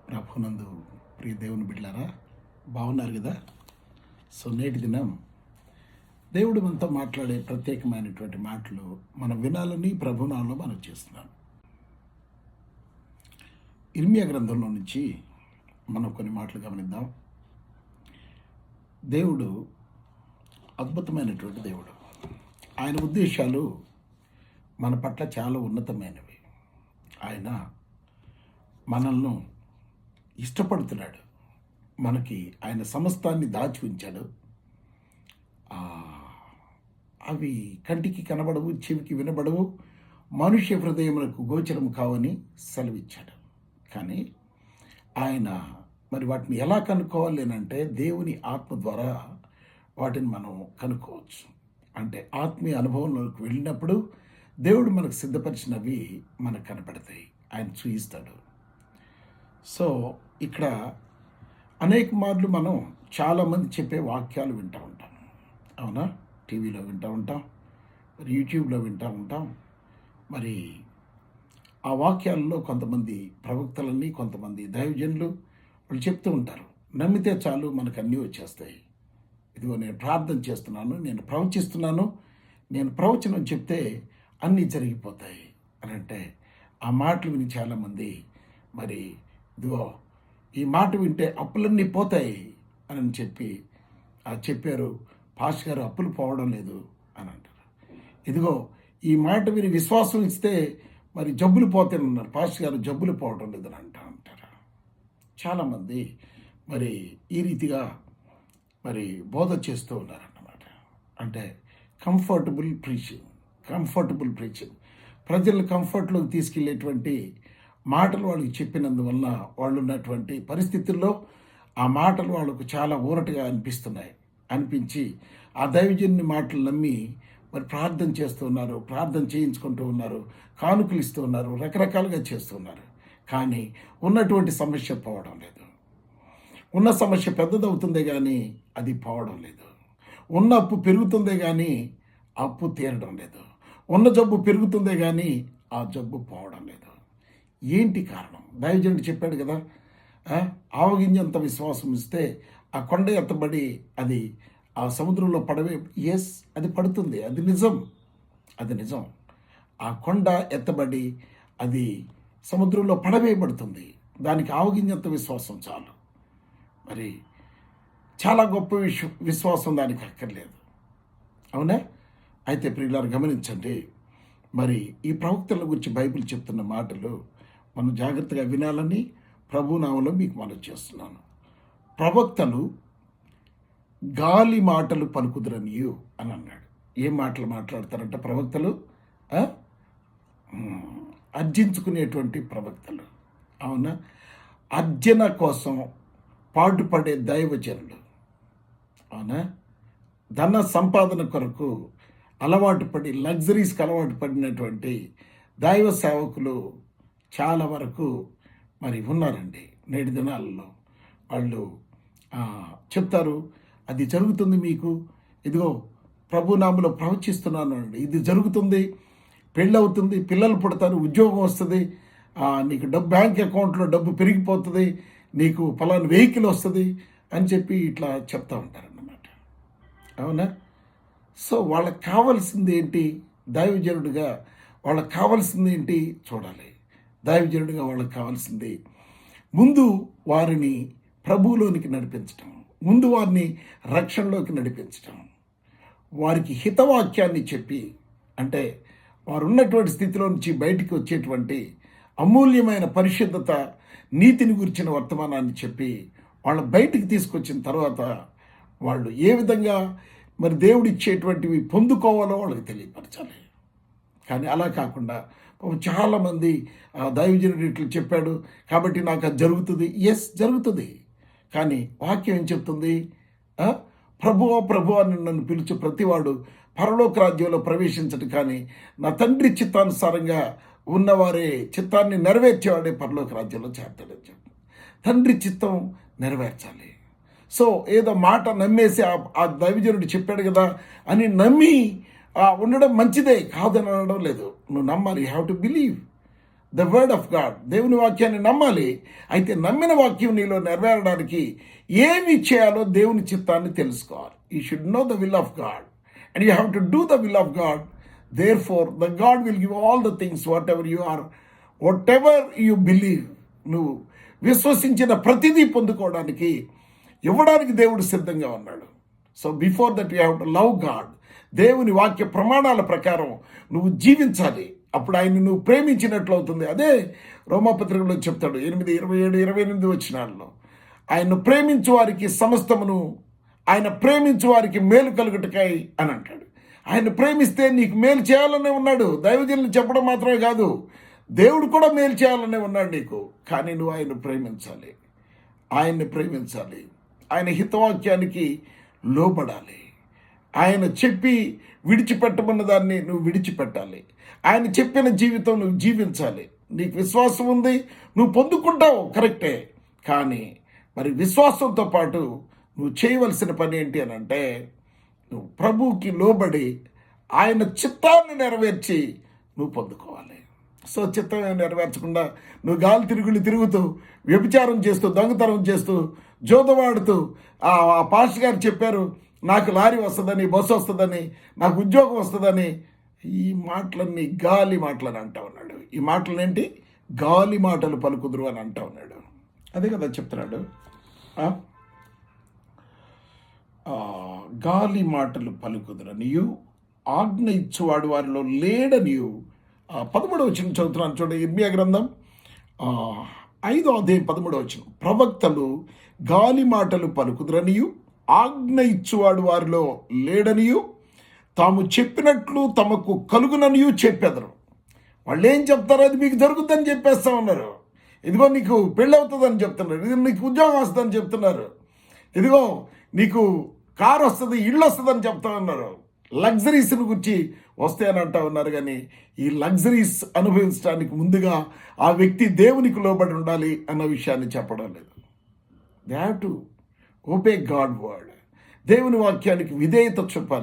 ప్రభునందు ప్రియ దేవుని బిడ్డలారా, బాగున్నారు కదా? సో నేటి దినం దేవుడు మనతో మాట్లాడే ప్రత్యేకమైనటువంటి మాటలు మనం వినాలని ప్రభునామములో మనం చేస్తున్నాం. ఇర్మియా గ్రంథంలో నుంచి మనం కొన్ని మాటలు గమనిద్దాం. దేవుడు అద్భుతమైనటువంటి దేవుడు. ఆయన ఉద్దేశాలు మన పట్ల చాలా ఉన్నతమైనవి. ఆయన మనల్ని ఇష్టపడుతున్నాడు. మనకి ఆయన సమస్తాన్ని దాచి ఉంచాడు. అవి కంటికి కనబడవు, చెవికి వినబడవు, మనుష్య హృదయములకు గోచరం కావని సెలవిచ్చాడు. కానీ ఆయన మరి వాటిని ఎలా కనుక్కోవాలి అంటే దేవుని ఆత్మ ద్వారా వాటిని మనం కనుక్కోవచ్చు. అంటే ఆత్మీయ అనుభవంలోకి వెళ్ళినప్పుడు దేవుడు మనకు సిద్ధపరిచినవి మనకు కనపడతాయి, ఆయన చూయిస్తాడు. సో ఇక్కడ అనేక మార్లు మనం చాలామంది చెప్పే వాక్యాలు వింటూ ఉంటాం, అవునా? టీవీలో వింటూ ఉంటాం, మరి యూట్యూబ్లో వింటూ ఉంటాం. మరి ఆ వాక్యాలలో కొంతమంది ప్రవక్తలన్నీ, కొంతమంది దైవజనులు వాళ్ళు చెప్తూ ఉంటారు, నమ్మితే చాలు మనకు అన్నీ వచ్చేస్తాయి. ఇదిగో నేను ప్రార్థన చేస్తున్నాను, నేను ప్రవచిస్తున్నాను, నేను ప్రవచనం చెప్తే అన్నీ జరిగిపోతాయి అని అంటే ఆ మాటలు విని చాలామంది మరి ఇదిగో ఈ మాట వింటే అప్పులన్నీ పోతాయి అని చెప్పారు. పాస్ గారు అప్పులు పోవడం లేదు అని అంటారు. ఇదిగో ఈ మాట విని విశ్వాసం ఇస్తే మరి జబ్బులు పోతాయన్నారు, పాస్ గారు జబ్బులు పోవడం లేదని అంటారు. చాలామంది మరి ఈ రీతిగా మరి బోధ చేస్తూ ఉన్నారన్నమాట. అంటే కంఫర్టబుల్ ప్రీచింగ్ ప్రజలు కంఫర్ట్లోకి తీసుకెళ్లేటువంటి మాటలు వాళ్ళకి చెప్పినందువల్ల వాళ్ళు ఉన్నటువంటి పరిస్థితుల్లో ఆ మాటలు వాళ్ళకు చాలా ఊరటగా అనిపించి ఆ దైవజనుని మాటలు నమ్మి మరి ప్రార్థన చేస్తూ ఉన్నారు, ప్రార్థన చేయించుకుంటూ ఉన్నారు, కానుకలు ఇస్తూ ఉన్నారు, రకరకాలుగా చేస్తూ ఉన్నారు. కానీ ఉన్నటువంటి సమస్య పోవడం లేదు. ఉన్న సమస్య పెద్దదవుతుందే కానీ అది పోవడం లేదు. ఉన్న అప్పు పెరుగుతుందే కానీ అప్పు తీరడం లేదు. ఉన్న జబ్బు పెరుగుతుందే కానీ ఆ జబ్బు పోవడం లేదు. ఏంటి కారణం? దైవజనుడు చెప్పాడు కదా, ఆవగింజంత విశ్వాసం ఇస్తే ఆ కొండ ఎత్తబడి అది ఆ సముద్రంలో పడవే. ఎస్, అది పడుతుంది, అది నిజం. ఆ కొండ ఎత్తబడి అది సముద్రంలో పడవేయబడుతుంది. దానికి ఆవగింజంత విశ్వాసం చాలు. మరి చాలా గొప్ప విశ్వాసం దానికి అక్కర్లేదు, అవునా? అయితే ప్రియులారు గమనించండి, మరి ఈ ప్రవక్తల గురించి బైబిల్ చెప్తున్న మాటలు మనం జాగ్రత్తగా వినాలని ప్రభునామములో మీకు మనవి చేస్తున్నాను. ప్రవక్తలు గాలి మాటలు పలుకుదురనియు అని అన్నాడు. ఏ మాటలు మాట్లాడతారంట ప్రవక్తలు? అర్జించుకునేటువంటి ప్రవక్తలు, అవునా? అర్జన కోసం పాటుపడే దైవజనులు, అవునా? ధన సంపాదన కొరకు అలవాటు పడి లగ్జరీస్కి అలవాటు పడినటువంటి దైవ సేవకులు చాలా వరకు మరి ఉన్నారండి. నేటి దినాలలో వాళ్ళు చెప్తారు, అది జరుగుతుంది మీకు, ఇదిగో ప్రభునామములో ప్రవచిస్తున్నాను అండి, ఇది జరుగుతుంది, పెళ్ళవుతుంది, పిల్లలు పుడతారు, ఉద్యోగం వస్తుంది, నీకు బ్యాంక్ అకౌంట్లో డబ్బు పెరిగిపోతుంది, నీకు పలానా వెహికల్ వస్తుంది అని చెప్పి ఇట్లా చెప్తూ ఉంటారన్నమాట, అవునా? సో వాళ్ళకి కావాల్సింది ఏంటి? దైవజనుడిగా వాళ్ళకి కావాల్సింది ఏంటి చూడాలి. దైవజనుడిగా వాళ్ళకి కావాల్సింది ముందు వారిని ప్రభువులోనికి నడిపించటం, ముందు వారిని రక్షణలోకి నడిపించటం, వారికి హితవాక్యాన్ని చెప్పి, అంటే వారు ఉన్నటువంటి స్థితిలో నుంచి బయటికి వచ్చేటువంటి అమూల్యమైన పరిశుద్ధత, నీతిని గురించిన వర్తమానాన్ని చెప్పి వాళ్ళ బయటికి తీసుకొచ్చిన తర్వాత వాళ్ళు ఏ విధంగా మరి దేవుడు ఇచ్చేటువంటివి పొందుకోవాలో వాళ్ళకి తెలియపరచాలి. కానీ అలా కాకుండా చాలామంది దైవజనుడు ఇట్లా చెప్పాడు కాబట్టి నాకు అది జరుగుతుంది. ఎస్, జరుగుతుంది. కానీ వాక్యం ఏం చెప్తుంది? ప్రభువా అని నన్ను పిలిచి ప్రతివాడు పరలోక రాజ్యంలో ప్రవేశించడు, కానీ నా తండ్రి చిత్తానుసారంగా ఉన్నవారే, చిత్తాన్ని నెరవేర్చేవాడే పరలోక రాజ్యంలో చేస్తాడని చెప్పి తండ్రి చిత్తం నెరవేర్చాలి. సో ఏదో మాట నమ్మేసి ఆ దైవజనుడు చెప్పాడు కదా అని నమ్మి ఉండడం మంచిదే, కాదని అనడం లేదు. నువ్వు నమ్మాలి, you have to believe. The word of God, దేవుని వాక్యాన్ని నమ్మాలి. అయితే నమ్మిన వాక్యం నీలో నెరవేరడానికి ఏమి చేయాలో దేవుని చిత్తాన్ని తెలుసుకోవాలి. You should know the will of God and you have to do the will of God. Therefore the God will give all the things whatever you believe. నువ్వు విశ్వసించిన ప్రతిదీ పొందుకోవడానికి, ఇవ్వడానికి దేవుడు సిద్ధంగా ఉన్నాడు. So before that you have to love God. దేవుని వాక్య ప్రమాణాల ప్రకారం నువ్వు జీవించాలి. అప్పుడు ఆయన్ని నువ్వు ప్రేమించినట్లు అవుతుంది. అదే రోమాపత్రికలో చెప్తాడు 8, 27, 28 వచనాల్లో. ఆయన్ను ప్రేమించు వారికి సమస్తమును, ఆయన ప్రేమించు వారికి మేలు కలుగుటకై అని అంటాడు. ఆయన ప్రేమిస్తే నీకు మేలు చేయాలనే ఉన్నాడు. దైవజనులు చెప్పడం మాత్రమే కాదు, దేవుడు కూడా మేలు చేయాలనే ఉన్నాడు నీకు. కానీ నువ్వు ఆయన్ని ప్రేమించాలి, ఆయన్ని ప్రేమించాలి. ఆయన హితవాక్యానికి లోబడాలి. ఆయన చెప్పి విడిచిపెట్టమన్న దాన్ని నువ్వు విడిచిపెట్టాలి. ఆయన చెప్పిన జీవితం నువ్వు జీవించాలి. నీకు విశ్వాసం ఉంది, నువ్వు పొందుకుంటావు, కరెక్టే. కానీ మరి విశ్వాసంతో పాటు నువ్వు చేయవలసిన పని ఏంటి అని అంటే, నువ్వు ప్రభువుకి లోబడి ఆయన చిత్తాన్ని నెరవేర్చి నువ్వు పొందుకోవాలి. సో చిత్తం నెరవేర్చకుండా నువ్వు గాలి తిరుగుతూ వ్యభిచారం చేస్తూ, దొంగతనం చేస్తూ, జోదవాడుతూ, ఆ పాస్టర్ గారు చెప్పారు నాకు లారీ వస్తుందని, బస్సు వస్తుందని, నాకు ఉద్యోగం వస్తుందని, ఈ మాటలన్నీ గాలి మాటలని అంటా ఉన్నాడు. ఈ మాటలు ఏంటి? గాలి మాటలు పలుకుదురు అని అంటా ఉన్నాడు. అదే కదా చెప్తున్నాడు. గాలి మాటలు పలుకుదురనియు ఆజ్ఞ ఇచ్చువాడు వారిలో లేడనియు. 13వ వచనం చదువుతున్నాను చూడండి. ఇర్మియా గ్రంథం 5వ అధ్యాయం 13వ వచనం. ప్రవక్తలు గాలి మాటలు పలుకుదురనియు ఆజ్ఞ ఇచ్చువాడు వారిలో లేడనియు తాము చెప్పినట్లు తమకు కలుగుననియు చెప్పెదరు. వాళ్ళు ఏం చెప్తారో అది మీకు జరుగుతుందని చెప్పేస్తా ఉన్నారు. ఇదిగో నీకు పెళ్ళి అవుతుందని చెప్తున్నారు, ఇది నీకు ఉద్యోగం వస్తుందని చెప్తున్నారు, ఇదిగో నీకు కారు వస్తుంది, ఇల్లు వస్తుందని చెప్తా ఉన్నారు. లగ్జరీస్ని గురించి వస్తాయని అంటా ఉన్నారు. కానీ ఈ లగ్జరీస్ అనుభవించడానికి ముందుగా ఆ వ్యక్తి దేవునికి లోబడి ఉండాలి అన్న విషయాన్ని చెప్పడం లేదు. They have to obey God word. దేవుని వాక్యానికి విధేయత చూపాలి.